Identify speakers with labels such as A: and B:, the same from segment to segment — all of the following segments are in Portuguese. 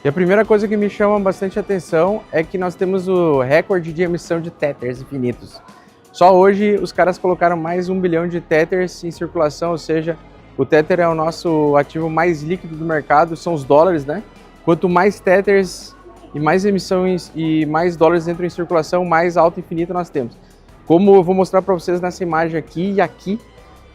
A: E a primeira coisa que me chama bastante atenção é que nós temos o recorde de emissão de Tethers infinitos. Só hoje os caras colocaram mais 1 bilhão de Tethers em circulação, ou seja, o Tether é o nosso ativo mais líquido do mercado, são os dólares, né? Quanto mais Tethers e mais emissões e mais dólares entram em circulação, mais alta infinita nós temos. Como eu vou mostrar para vocês nessa imagem aqui e aqui,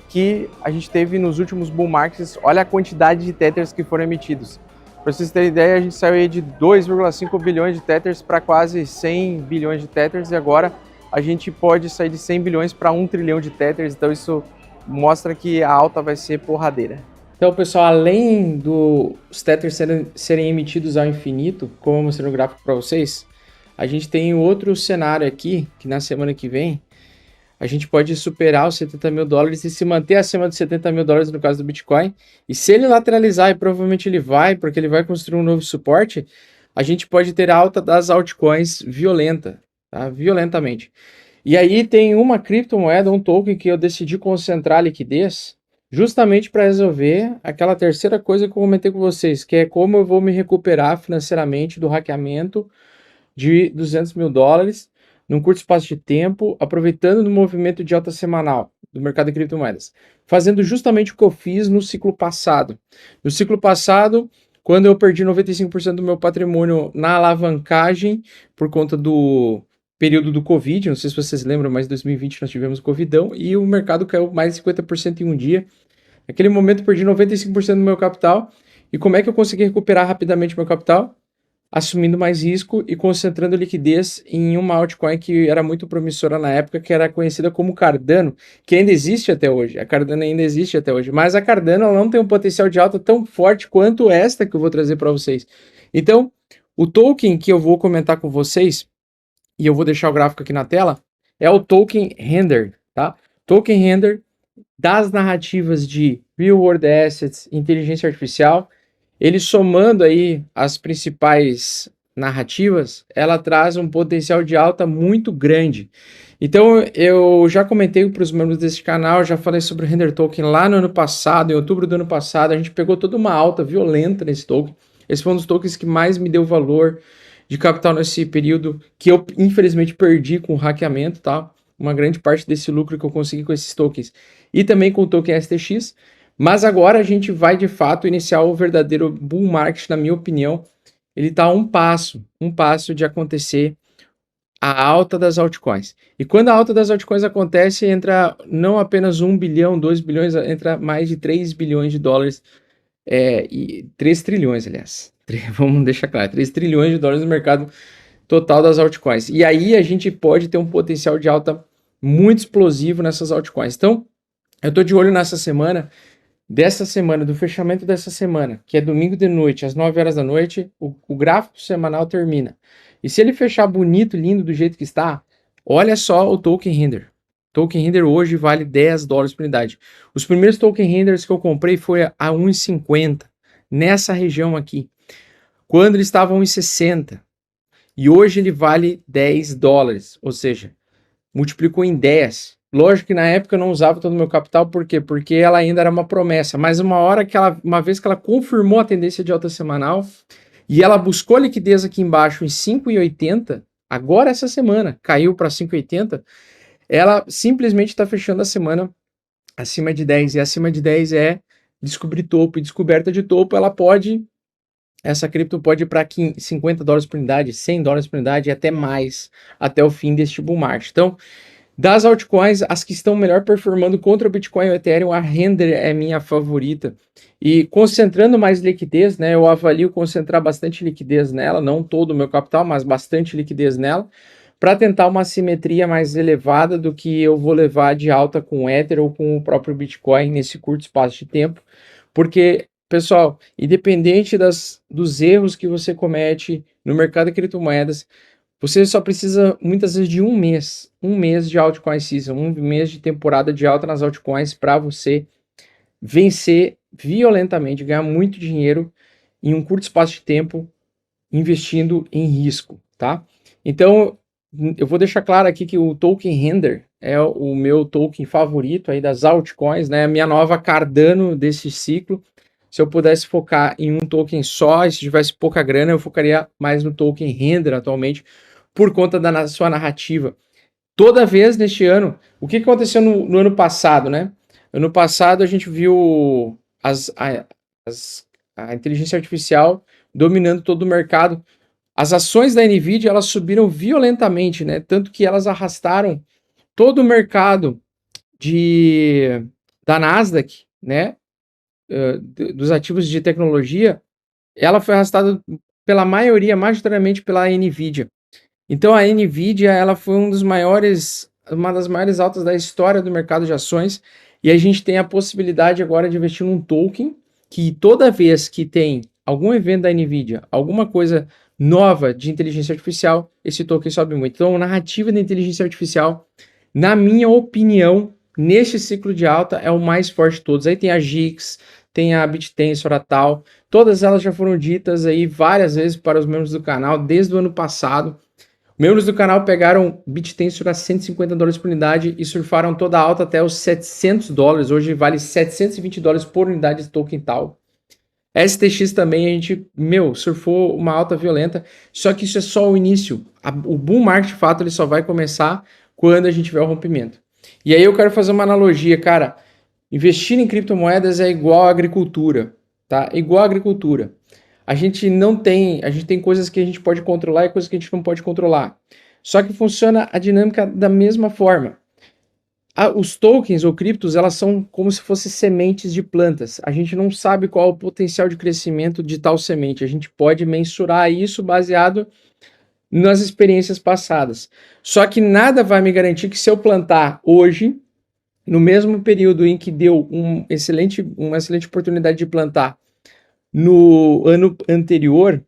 A: que a gente teve nos últimos bull markets, olha a quantidade de Tethers que foram emitidos. Para vocês terem ideia, a gente saiu aí de 2,5 bilhões de Tethers para quase 100 bilhões de Tethers e agora a gente pode sair de 100 bilhões para 1 trilhão de Tethers, então isso mostra que a alta vai ser porradeira.
B: Então, pessoal, além dos Tethers serem emitidos ao infinito, como eu mostrei no gráfico para vocês, a gente tem outro cenário aqui, que na semana que vem, a gente pode superar os 70 mil dólares e se manter acima de 70 mil dólares no caso do Bitcoin. E se ele lateralizar, e provavelmente ele vai, porque ele vai construir um novo suporte, a gente pode ter alta das altcoins violenta, tá? Violentamente. E aí tem uma criptomoeda, um token que eu decidi concentrar a liquidez, justamente para resolver aquela terceira coisa que eu comentei com vocês, que é como eu vou me recuperar financeiramente do hackeamento de 200 mil dólares num curto espaço de tempo, aproveitando do movimento de alta semanal do mercado de criptomoedas, fazendo justamente o que eu fiz no ciclo passado. No ciclo passado, quando eu perdi 95% do meu patrimônio na alavancagem por conta do período do Covid, não sei se vocês lembram, mas em 2020 nós tivemos Covidão e o mercado caiu mais de 50% em um dia. Naquele momento eu perdi 95% do meu capital. E como é que eu consegui recuperar rapidamente meu capital? Assumindo mais risco e concentrando liquidez em uma altcoin que era muito promissora na época, que era conhecida como Cardano, que ainda existe até hoje. A Cardano ainda existe até hoje, mas a Cardano ela não tem um potencial de alta tão forte quanto esta que eu vou trazer para vocês. Então, o token que eu vou comentar com vocês, e eu vou deixar o gráfico aqui na tela, é o token Render, tá? Token Render das narrativas de Real World Assets, inteligência artificial, ele somando aí as principais narrativas, ela traz um potencial de alta muito grande. Então, eu já comentei para os membros desse canal, já falei sobre o Render Token lá no ano passado, em outubro do ano passado, a gente pegou toda uma alta violenta nesse token. Esse foi um dos tokens que mais me deu valor de capital nesse período, que eu infelizmente perdi com o hackeamento, tá? Uma grande parte desse lucro que eu consegui com esses tokens. E também com o token STX. Mas agora a gente vai de fato iniciar o verdadeiro bull market, na minha opinião. Ele está a um passo de acontecer a alta das altcoins. E quando a alta das altcoins acontece, entra não apenas 1 bilhão, 2 bilhões, entra mais de 3 bilhões de dólares, e 3 trilhões, aliás. Vamos deixar claro, 3 trilhões de dólares no mercado total das altcoins. E aí a gente pode ter um potencial de alta muito explosivo nessas altcoins. Então, eu estou de olho nessa semana. Dessa semana, do fechamento dessa semana, que é domingo de noite, às 9 horas da noite, o gráfico semanal termina. E se ele fechar bonito, lindo, do jeito que está, olha só o token render. Token render hoje vale 10 dólares por unidade. Os primeiros token renders que eu comprei foi a 1,50, nessa região aqui, quando ele estava a 1,60. E hoje ele vale 10 dólares, ou seja, multiplicou em 10. Lógico que na época eu não usava todo o meu capital, por quê? Porque ela ainda era uma promessa, mas uma vez que ela confirmou a tendência de alta semanal e ela buscou liquidez aqui embaixo em 5,80, agora essa semana caiu para 5,80, ela simplesmente está fechando a semana acima de 10, e acima de 10 é descobrir topo, e descoberta de topo essa cripto pode ir para 50 dólares por unidade, 100 dólares por unidade e até mais, até o fim deste bull market. Então, das altcoins, as que estão melhor performando contra o Bitcoin e o Ethereum, a Render é minha favorita. E concentrando mais liquidez, né, eu avalio concentrar bastante liquidez nela, não todo o meu capital, mas bastante liquidez nela, para tentar uma simetria mais elevada do que eu vou levar de alta com o Ether ou com o próprio Bitcoin nesse curto espaço de tempo. Porque, pessoal, independente dos erros que você comete no mercado de criptomoedas, você só precisa, muitas vezes, de um mês de altcoin season, um mês de temporada de alta nas altcoins para você vencer violentamente, ganhar muito dinheiro em um curto espaço de tempo, investindo em risco, tá? Então, eu vou deixar claro aqui que o token Render é o meu token favorito aí das altcoins, né? A minha nova Cardano desse ciclo. se eu pudesse focar em um token só, e se tivesse pouca grana, eu focaria mais no token Render atualmente, por conta da sua narrativa. Toda vez neste ano, o que aconteceu no ano passado, né? Ano passado a gente viu a inteligência artificial dominando todo o mercado. As ações da Nvidia, elas subiram violentamente, né? Tanto que elas arrastaram todo o mercado da Nasdaq, né? Dos ativos de tecnologia, ela foi arrastada pela maioria, majoritariamente pela Nvidia. Então a Nvidia, ela foi uma das maiores altas da história do mercado de ações, e a gente tem a possibilidade agora de investir num token que toda vez que tem algum evento da Nvidia, alguma coisa nova de inteligência artificial, esse token sobe muito. Então a narrativa da inteligência artificial, na minha opinião, neste ciclo de alta é o mais forte de todos. Aí tem a GIX, tem a BitTensor, a tal, todas elas já foram ditas aí várias vezes para os membros do canal desde o ano passado. Membros do canal pegaram BitTensor a $150 por unidade e surfaram toda a alta até os $700. Hoje vale $720 por unidade de token tal. STX também a gente, surfou uma alta violenta, só que isso é só o início. O bull market, de fato, ele só vai começar quando a gente tiver o rompimento. E aí eu quero fazer uma analogia, cara. Investir em criptomoedas é igual à agricultura, tá? É igual à agricultura. A gente tem coisas que a gente pode controlar e coisas que a gente não pode controlar. Só que funciona a dinâmica da mesma forma. Os tokens ou criptos, elas são como se fossem sementes de plantas. A gente não sabe qual é o potencial de crescimento de tal semente. A gente pode mensurar isso baseado nas experiências passadas. Só que nada vai me garantir que se eu plantar hoje, no mesmo período em que deu uma excelente oportunidade de plantar no ano anterior,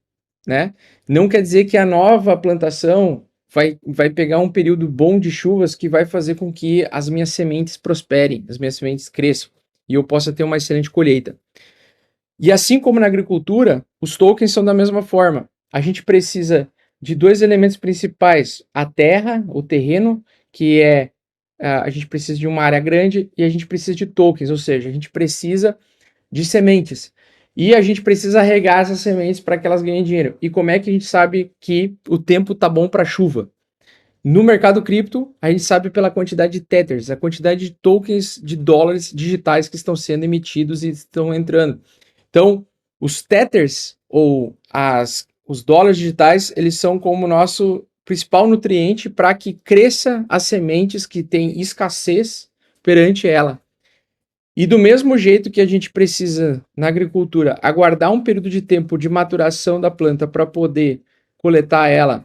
B: né? Não quer dizer que a nova plantação vai pegar um período bom de chuvas que vai fazer com que as minhas sementes prosperem, as minhas sementes cresçam e eu possa ter uma excelente colheita. E assim como na agricultura, os tokens são da mesma forma. A gente precisa de dois elementos principais: a terra, o terreno, que é a gente precisa de uma área grande, e a gente precisa de tokens, ou seja, a gente precisa de sementes. E a gente precisa regar essas sementes para que elas ganhem dinheiro. E como é que a gente sabe que o tempo tá bom para chuva? No mercado cripto, a gente sabe pela quantidade de tethers, a quantidade de tokens de dólares digitais que estão sendo emitidos e estão entrando. Então, os tethers, ou os dólares digitais, eles são como o nosso principal nutriente para que cresça as sementes que têm escassez perante ela. E do mesmo jeito que a gente precisa, na agricultura, aguardar um período de tempo de maturação da planta para poder coletar ela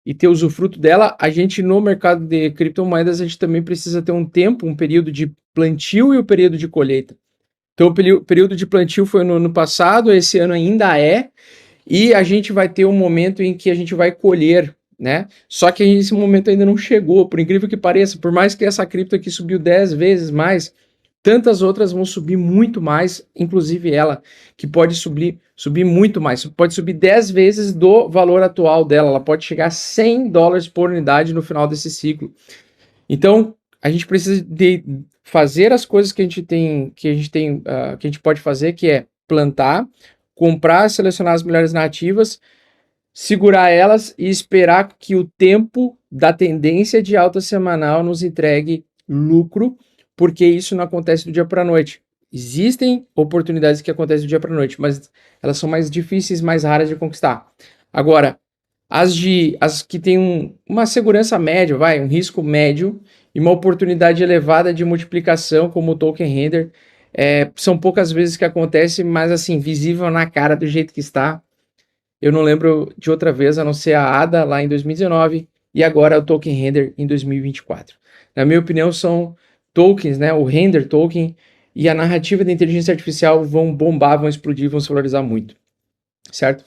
B: e ter usufruto dela, a gente no mercado de criptomoedas, a gente também precisa ter um período de plantio e o período de colheita. Então o período de plantio foi no ano passado, esse ano ainda é, e a gente vai ter um momento em que a gente vai colher, né? Só que esse momento ainda não chegou, por incrível que pareça, por mais que essa cripto aqui subiu 10 vezes mais, tantas outras vão subir muito mais, inclusive ela, que pode subir muito mais, pode subir 10 vezes do valor atual dela, ela pode chegar a $100 por unidade no final desse ciclo. Então, a gente precisa de fazer as coisas que a gente pode fazer, que é plantar, comprar, selecionar as melhores nativas, segurar elas e esperar que o tempo da tendência de alta semanal nos entregue lucro, porque isso não acontece do dia para a noite. Existem oportunidades que acontecem do dia para a noite, mas elas são mais difíceis, mais raras de conquistar. Agora, as que têm uma segurança média, um risco médio e uma oportunidade elevada de multiplicação, como o token render, são poucas vezes que acontece, mas assim, visível na cara do jeito que está. Eu não lembro de outra vez, a não ser a ADA lá em 2019 e agora o token render em 2024. Na minha opinião, são tokens, né? O render token e a narrativa da inteligência artificial vão bombar, vão explodir, vão se valorizar muito, certo?